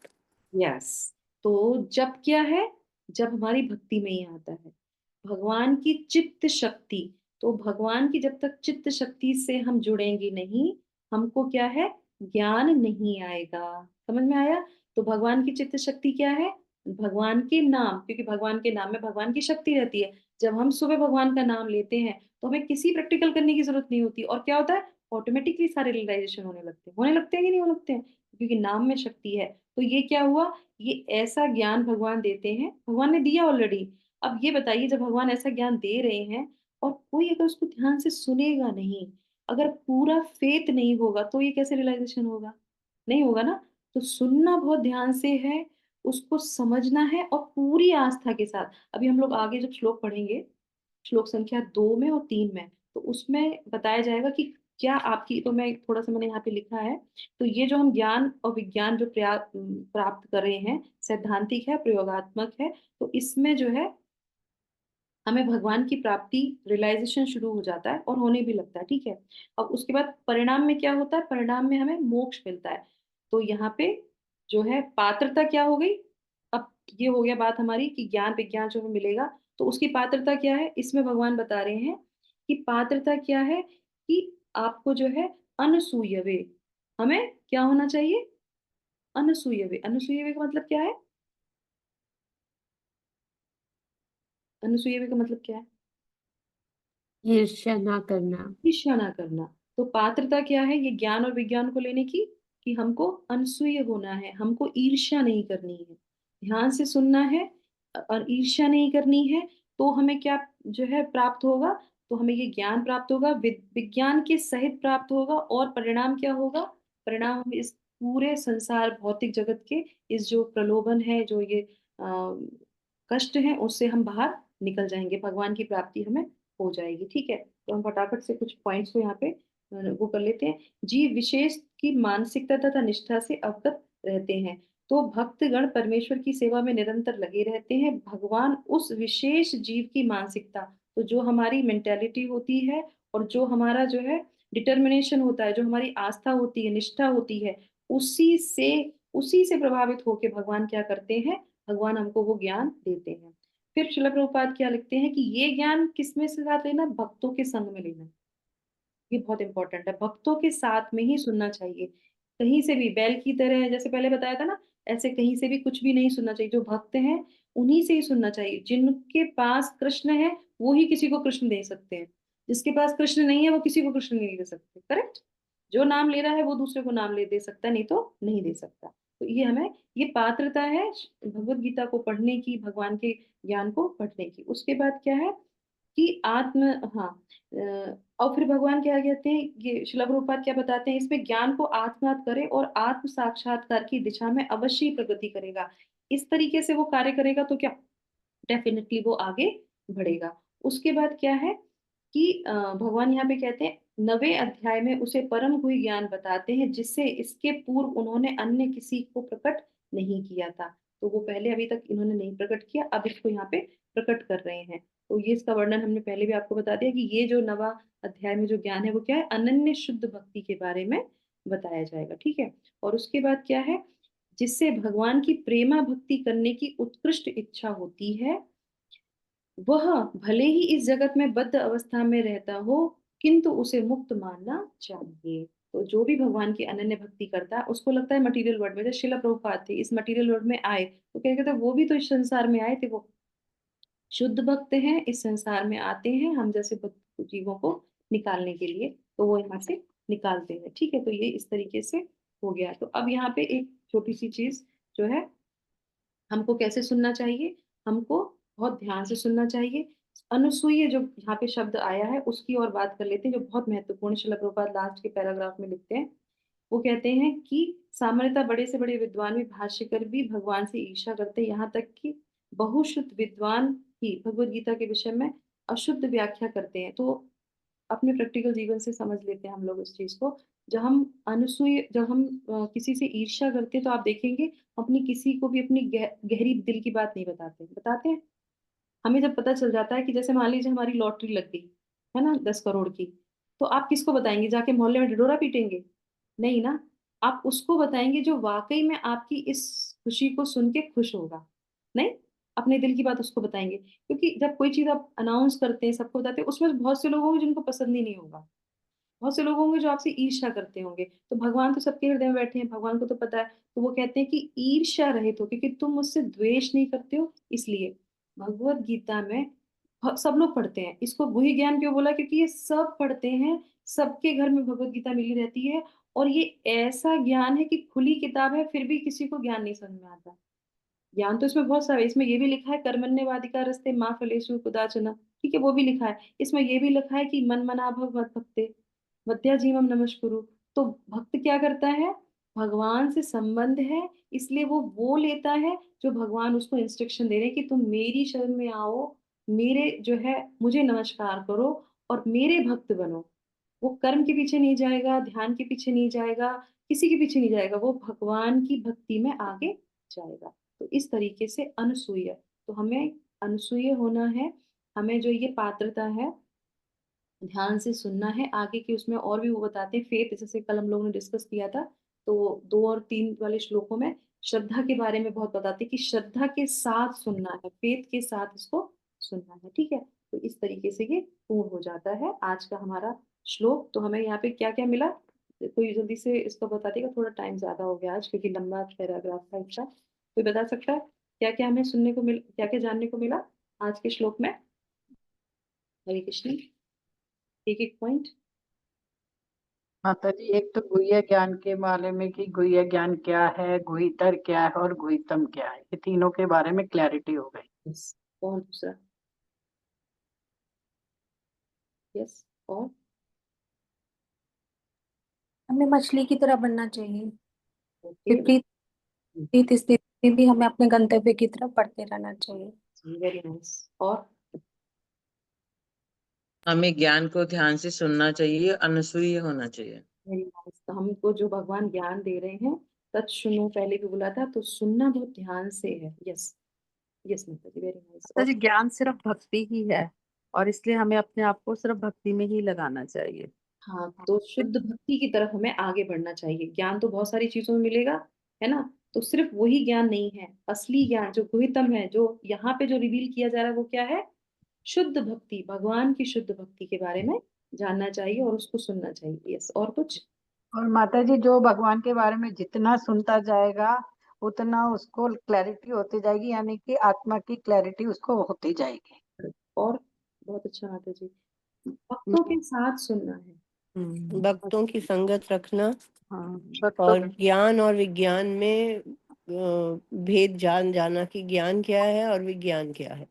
Yes. तो जब क्या है, जब हमारी भक्ति में ही आता है भगवान की चित्त शक्ति। तो भगवान की जब तक चित्त शक्ति से हम जुड़ेंगे नहीं, हमको क्या है, ज्ञान नहीं आएगा। समझ में आया। तो भगवान की चित्त शक्ति क्या है, भगवान के नाम, क्योंकि भगवान के नाम में भगवान की शक्ति रहती है। जब हम सुबह भगवान का नाम लेते हैं तो हमें किसी प्रैक्टिकल करने की जरूरत नहीं होती, और क्या होता है, ऑटोमेटिकली सारे रियलाइजेशन होने लगते हैं कि नहीं होने लगते हैं, क्योंकि नाम में शक्ति है। तो ये क्या हुआ, ये ऐसा ज्ञान भगवान देते हैं, भगवान ने दिया ऑलरेडी। अब ये बताइए, जब भगवान ऐसा ज्ञान दे रहे हैं और कोई अगर उसको ध्यान से सुनेगा नहीं, अगर पूरा फेथ नहीं होगा, तो ये कैसे रियलाइजेशन होगा? नहीं होगा ना। तो सुनना बहुत ध्यान से है, उसको समझना है और पूरी आस्था के साथ। अभी हम लोग आगे जब श्लोक पढ़ेंगे, श्लोक संख्या 2 में और 3 में, तो उसमें बताया जाएगा कि क्या आपकी, तो मैं थोड़ा-सा मैंने यहाँ पे लिखा है, तो ये जो हम ज्ञान और विज्ञान जो प्राप्त कर रहे हैं, सैद्धांतिक है, प्रयोगात्मक है, तो इसमें जो है हमें भगवान की प्राप्ति, रियलाइजेशन शुरू हो जाता है और होने भी लगता है, ठीक है? अब उसके बाद परिणाम में क्या होता है? परिणाम में हमें मोक्ष मिलता है। तो यहाँ पे जो है पात्रता क्या हो गई? अब ये हो गया बात हमारी कि ज्ञान विज्ञान जो हमें मिलेगा, तो उसकी पात्रता क्या है? इसमें भगवान बता रहे हैं कि पात्रता क्या है, कि आपको जो है अनसूयवे, हमें क्या होना चाहिए? अनसूयवे। अनसूयवे का मतलब क्या है? अनसूयवे का मतलब क्या है? ईर्ष्या ना करना। ईर्ष्या ना करना। तो पात्रता क्या है, ये ज्ञान और विज्ञान को लेने की, कि हमको अनसूय होना है, हमको ईर्ष्या नहीं करनी है, ध्यान से सुनना है और ईर्ष्या नहीं करनी है। तो हमें क्या जो है प्राप्त होगा? तो हमें ये ज्ञान प्राप्त होगा, विज्ञान के सहित प्राप्त होगा, और परिणाम क्या होगा? परिणाम हम इस पूरे संसार भौतिक जगत के इस जो प्रलोभन है, जो ये कष्ट है, उससे हम बाहर निकल जाएंगे, भगवान की प्राप्ति हमें हो जाएगी, ठीक है? तो हम फटाफट से कुछ पॉइंट्स को यहाँ पे वो कर लेते हैं। जीव विशेष की मानसिकता तथा निष्ठा से अवगत रहते हैं, तो भक्तगण परमेश्वर की सेवा में निरंतर लगे रहते हैं। भगवान उस विशेष जीव की मानसिकता, तो जो हमारी मेंटेलिटी होती है और जो हमारा जो है डिटर्मिनेशन होता है, जो हमारी आस्था होती है, निष्ठा होती है, उसी से उसी से प्रभावित होकर भगवान क्या करते हैं? भगवान हमको वो ज्ञान देते हैं। फिर श्रील प्रभुपाद क्या लिखते हैं कि ये ज्ञान किसमें से साथ लेना? भक्तों के संग में लेना। ये बहुत इंपॉर्टेंट है, भक्तों के साथ में ही सुनना चाहिए। कहीं से भी बैल की तरह, जैसे पहले बताया था ना, ऐसे कहीं से भी कुछ भी नहीं सुनना चाहिए। जो भक्त हैं उन्हीं से ही सुनना चाहिए। जिनके पास कृष्ण है वो ही किसी को कृष्ण दे सकते हैं, जिसके पास कृष्ण नहीं है वो किसी को कृष्ण नहीं दे सकते, करेक्ट? जो नाम ले रहा है वो दूसरे को नाम ले दे सकता है, नहीं तो नहीं दे सकता। तो ये हमें, ये पात्रता है भगवत गीता को पढ़ने की, भगवान के ज्ञान को पढ़ने की। उसके बाद क्या है कि आत्म, हाँ, और फिर भगवान क्या कहते हैं, ये श्रील प्रभुपाद क्या बताते हैं इसमें? ज्ञान को आत्मसात करे और आत्म साक्षात्कार की दिशा में अवश्य ही प्रगति करेगा। इस तरीके से वो कार्य करेगा तो क्या, डेफिनेटली वो आगे बढ़ेगा। उसके बाद क्या है कि भगवान यहाँ पे कहते हैं 9वें अध्याय में उसे परम गुह्य ज्ञान बताते हैं, जिससे इसके पूर्व उन्होंने अन्य किसी को प्रकट नहीं किया था। तो वो पहले अभी तक इन्होंने नहीं प्रकट किया, अब इसको यहाँ पे प्रकट कर रहे हैं। तो ये इसका वर्णन हमने पहले भी आपको बता दिया कि ये जो 9वां अध्याय में जो ज्ञान है वो क्या है? अनन्य शुद्ध भक्ति के बारे में बताया जाएगा, ठीक है? और उसके बाद क्या है? जिससे भगवान की प्रेमा भक्ति करने की उत्कृष्ट इच्छा होती है, वह भले ही इस जगत में बद्ध अवस्था में रहता हो, किंतु उसे मुक्त मानना चाहिए। तो जो भी भगवान की अनन्य भक्ति करता है उसको लगता है मटेरियल वर्ल्ड में, जैसे श्रील प्रभुपाद थे इस मटेरियल वर्ल्ड में आए, तो क्या कहते हैं, वो भी तो इस संसार में आए थे, वो शुद्ध भक्त हैं, इस संसार में आते हैं हम जैसे जीवों को निकालने के लिए, तो वो यहाँ से निकालते हैं, ठीक है? तो ये इस तरीके से हो गया। तो अब यहाँ पे एक छोटी सी चीज जो है, हमको कैसे सुनना चाहिए? हमको बहुत ध्यान से सुनना चाहिए। अनुसूय जो यहाँ पे शब्द आया है उसकी और बात कर लेते हैं, जो बहुत महत्वपूर्ण श्रील प्रभुपाद लास्ट के पैराग्राफ में लिखते हैं। वो कहते हैं कि सामान्यतः बड़े से बड़े विद्वान भी, भाष्यकर भी भगवान से ईर्ष्या करते हैं, यहाँ तक कि बहुश्रुत विद्वान ही भगवत गीता के विषय में अशुद्ध व्याख्या करते हैं। तो अपने प्रैक्टिकल जीवन से समझ लेते हैं हम लोग इस चीज को। जब हम किसी से ईर्ष्या करते हैं तो आप देखेंगे अपनी किसी को भी अपनी गहरी दिल की बात नहीं बताते, बताते हैं? हमें जब पता चल जाता है कि जैसे मान लीजिए हमारी लॉटरी लग गई है ना 10 करोड़ की, तो आप किसको बताएंगे? जाके मोहल्ले में ढिढोरा पीटेंगे? नहीं ना। आप उसको बताएंगे जो वाकई में आपकी इस खुशी को सुन के खुश होगा। नहीं, अपने दिल की बात उसको बताएंगे, क्योंकि जब कोई चीज आप अनाउंस करते हैं, सबको बताते हैं, उसमें बहुत से लोग होंगे जिनको पसंद ही नहीं होगा। बहुत से लोग होंगे जो आपसे ईर्ष्या करते होंगे, तो भगवान तो सबके हृदय में बैठे हैं, भगवान को तो पता है, तो वो कहते हैं कि ईर्ष्या रहित हो, क्योंकि तुम मुझसे द्वेष नहीं करते हो इसलिए। भगवत गीता में सब लोग पढ़ते हैं इसको। गुह्य ज्ञान क्यों बोला? क्योंकि ये सब पढ़ते हैं, सबके घर में भगवत गीता मिली रहती है, और ये ऐसा ज्ञान है कि खुली किताब है, फिर भी किसी को ज्ञान नहीं समझ में आता। ज्ञान तो इसमें बहुत सारा है। इसमें ये भी लिखा है कर्मण्यवाधिकार रस्ते माँ फलेषु कदाचन, ठीक है, वो भी लिखा है। इसमें ये भी लिखा है कि मन मना भव मत भक्ते मध्या जीवम नमस्कुरु। तो भक्त क्या करता है? भगवान से संबंध है, इसलिए वो लेता है जो भगवान उसको इंस्ट्रक्शन दे रहे हैं कि तुम मेरी शरण में आओ, मेरे जो है मुझे नमस्कार करो और मेरे भक्त बनो। वो कर्म के पीछे नहीं जाएगा, ध्यान के पीछे नहीं जाएगा, किसी के पीछे नहीं जाएगा, वो भगवान की भक्ति में आगे जाएगा। तो इस तरीके से अनसूय, तो हमें अनसूय होना है। हमें जो ये पात्रता है ध्यान से सुनना है। आगे की उसमें और भी वो बताते हैं फेथ, जैसे कल हम लोगों ने डिस्कस किया था, तो 2 और 3 वाले श्लोकों में श्रद्धा के बारे में बहुत बताते हैं कि श्रद्धा के साथ सुनना है, फेथ के साथ इसको सुनना है, ठीक है। तो इस तरीके से ये पूर्ण हो जाता है आज का हमारा श्लोक। तो हमें यहाँ पे क्या क्या मिला, कोई जल्दी से इसको बता देगा? थोड़ा टाइम ज्यादा हो गया आज क्योंकि लंबा पैराग्राफ था इसका। कोई बता सकता है क्या क्या हमें सुनने को मिल, क्या क्या जानने को मिला आज के श्लोक में? हरे कृष्ण, एक एक पॉइंट। माता जी, एक तो गुह्य ज्ञान के बारे में कि गुह्य ज्ञान क्या है, गुह्यतर क्या है और गुह्यतम क्या है, ये तीनों के बारे में क्लैरिटी हो गई। यस। और दूसरा? यस। और हमें मछली की तरह बनना चाहिए। ओके, विपरीत विपरीत स्थिति में भी हमें अपने गंतव्य की तरफ बढ़ते रहना चाहिए। Very nice. और हमें ज्ञान को ध्यान से सुनना चाहिए, अनसूय होना चाहिए। Very nice. तो हमको जो भगवान ज्ञान दे रहे हैं, तत् सुनो पहले भी बोला था, तो सुनना बहुत ध्यान से है। यस, यस माता जी, वेरी नाइस। माता और जी, ज्ञान सिर्फ भक्ति ही है और इसलिए हमें अपने आप को सिर्फ भक्ति में ही लगाना चाहिए। हाँ, तो शुद्ध भक्ति की तरफ हमें आगे बढ़ना चाहिए। ज्ञान तो बहुत सारी चीजों में मिलेगा, है ना, तो सिर्फ वही ज्ञान नहीं है। असली ज्ञान जो गुह्यतम है, जो यहाँ पे जो रिवील किया जा रहा है, वो क्या है? शुद्ध भक्ति, भगवान की शुद्ध भक्ति के बारे में जानना चाहिए और उसको सुनना चाहिए। यस। और कुछ? और माता जी, जो भगवान के बारे में जितना सुनता जाएगा उतना उसको क्लैरिटी होती जाएगी, यानी कि आत्मा की क्लैरिटी उसको होती जाएगी। और बहुत अच्छा माता जी, भक्तों के साथ सुनना है। भक्तों की संगत रखना हाँ, और ज्ञान और विज्ञान में भेद जान जाना कि ज्ञान क्या है और विज्ञान क्या है।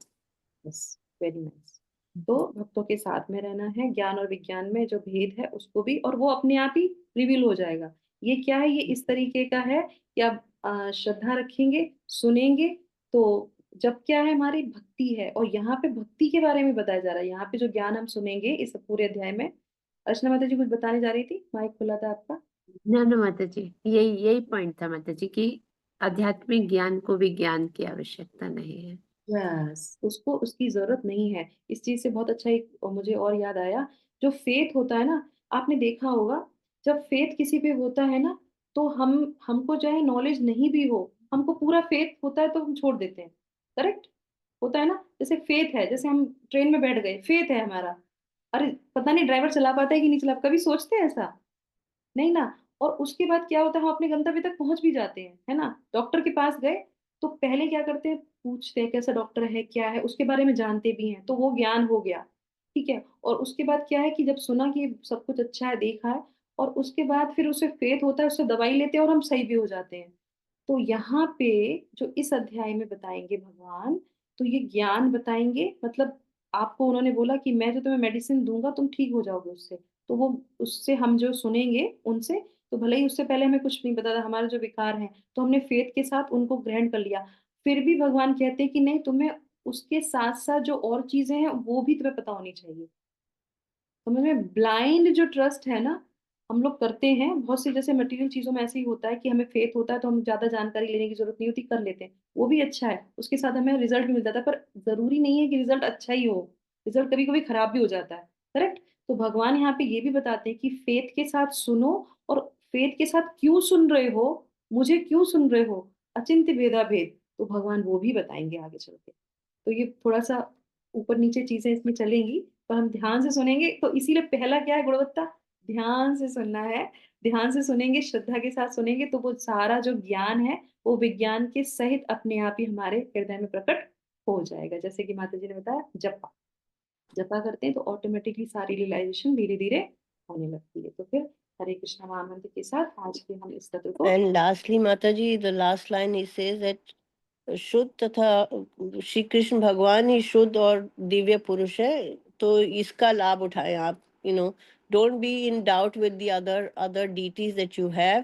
Yes, very nice. तो भक्तों के साथ में रहना है, ज्ञान और विज्ञान में जो भेद है उसको भी, और वो अपने आप ही रिवील हो जाएगा। ये क्या है? ये इस तरीके का है कि आप श्रद्धा रखेंगे, सुनेंगे, तो जब क्या है, हमारी भक्ति है। और यहाँ पे भक्ति के बारे में बताया जा रहा है। यहाँ पे जो ज्ञान हम सुनेंगे इस पूरे अध्याय में, अर्चना माता जी कुछ बताने जा रही थी, माइक खुला था आपका। ना माता जी, यही यही पॉइंट था माता जी कि आध्यात्मिक ज्ञान को विज्ञान की आवश्यकता नहीं है। यस, उसको उसकी जरूरत नहीं है। इस चीज से बहुत अच्छा एक मुझे और याद आया, जो फेथ होता है ना, आपने देखा होगा, जब फेथ किसी पे होता है ना, तो हमको चाहे नॉलेज नहीं भी हो, हमको पूरा फेथ होता है तो हम छोड़ देते हैं। करेक्ट होता है ना? जैसे फेथ है, जैसे हम ट्रेन में बैठ गए, फेथ है हमारा, अरे पता नहीं ड्राइवर चला पाता है कि नहीं चला, कभी सोचते हैं ऐसा? नहीं ना। और उसके बाद क्या होता है, हम अपने गंतव्य तक पहुंच भी जाते हैं, है ना। डॉक्टर के पास गए तो पहले क्या करते हैं, पूछते हैं कैसा डॉक्टर है, क्या है, उसके बारे में जानते भी हैं, तो वो ज्ञान हो गया, ठीक है। और उसके बाद क्या है कि जब सुना कि सब कुछ अच्छा है, देखा है, और उसके बाद फिर उसे फेथ होता है, उससे दवाई लेते हैं और हम सही भी हो जाते हैं। तो यहाँ पे जो इस अध्याय में बताएंगे भगवान, तो ये ज्ञान बताएंगे, मतलब आपको उन्होंने बोला कि मैं जो तुम्हें मेडिसिन दूंगा तुम ठीक हो जाओगे उससे, तो वो उससे हम जो सुनेंगे उनसे, तो भले ही उससे पहले हमें कुछ नहीं पता था, हमारे जो विकार हैं, तो हमने फेथ के साथ उनको ग्रहण कर लिया, फिर भी भगवान कहते हैं कि नहीं, तुम्हें उसके साथ साथ जो और चीजें हैं वो भी तुम्हें पता होनी चाहिए। समझ में? ब्लाइंड जो ट्रस्ट है ना, हम लोग करते हैं बहुत सी, जैसे मटेरियल चीजों में ऐसे ही होता है कि हमें फेथ होता है तो हम ज्यादा जानकारी लेने की जरूरत नहीं होती, कर लेते हैं, वो भी अच्छा है, उसके साथ हमें रिजल्ट भी मिल जाता है, पर जरूरी नहीं है कि रिजल्ट अच्छा ही हो, रिजल्ट कभी कभी खराब भी हो जाता है। करेक्ट। तो भगवान यहाँ पे ये भी बताते हैं कि फेथ के साथ सुनो, और फेथ के साथ क्यों सुन रहे हो, मुझे क्यों सुन रहे हो, अचिंत्य भेदा भेद, तो भगवान वो भी बताएंगे आगे चल के। तो ये थोड़ा सा ऊपर नीचे चीजें इसमें चलेंगी, पर हम ध्यान से सुनेंगे, तो इसीलिए पहला क्या है गुणवत्ता, ध्यान से सुनना है। ध्यान से सुनेंगे, श्रद्धा के साथ सुनेंगे तो वो सारा जो ज्ञान है वो विज्ञान के सहित अपने आप ही हमारे हृदय में प्रकट हो जाएगा। जैसे कि माता जी ने बताया, जपा जपा करते हैं तो ऑटोमेटिकली सारी रियलाइजेशन धीरे धीरे होने लगती है। तो फिर हरे कृष्णा महामंत्र के साथ आज के हम इस सत्र को And lastly, Mataji, the last line he says that शुद्ध तथा श्री कृष्ण भगवान ही शुद्ध और दिव्य पुरुष है, तो इसका लाभ उठाएं आप. Don't be in doubt with the other deities that you have.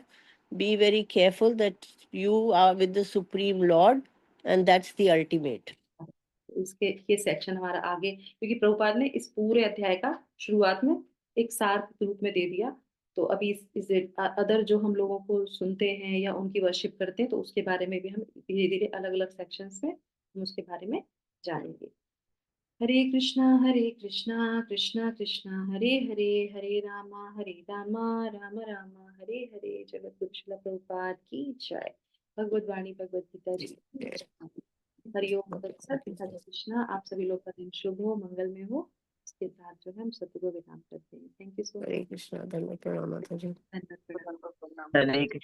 Be very careful that you are with the Supreme Lord, and that's the ultimate. इसके ये सेक्शन हमारा आगे, क्योंकि प्रभुपाद ने इस पूरे अध्याय का शुरुआत में एक सार रूप में दे दिया। तो अभी इस अदर जो हम लोगों को सुनते हैं या उनकी वर्शिप करते हैं तो उसके बारे में भी हम धीरे धीरे अलग अलग सेक्शंस में हम उसके बारे में जानेंगे। हरे कृष्णा कृष्णा कृष्णा हरे हरे, हरे रामा राम राम हरे हरे। जगत गुरु श्रील प्रभुपाद की जय। भगवत वाणी भगवत गीता जी। हरिओम तत्सत। हरे कृष्णा। आप सभी लोग का दिन शुभ हो, मंगल में हो। इसके साथ जो है हम सत्य को विराम करते हैं। Thank you so much. Hare Krishna, धन्यवाद प्रणाम माताजी। धन्यवाद। हरे कृष्ण।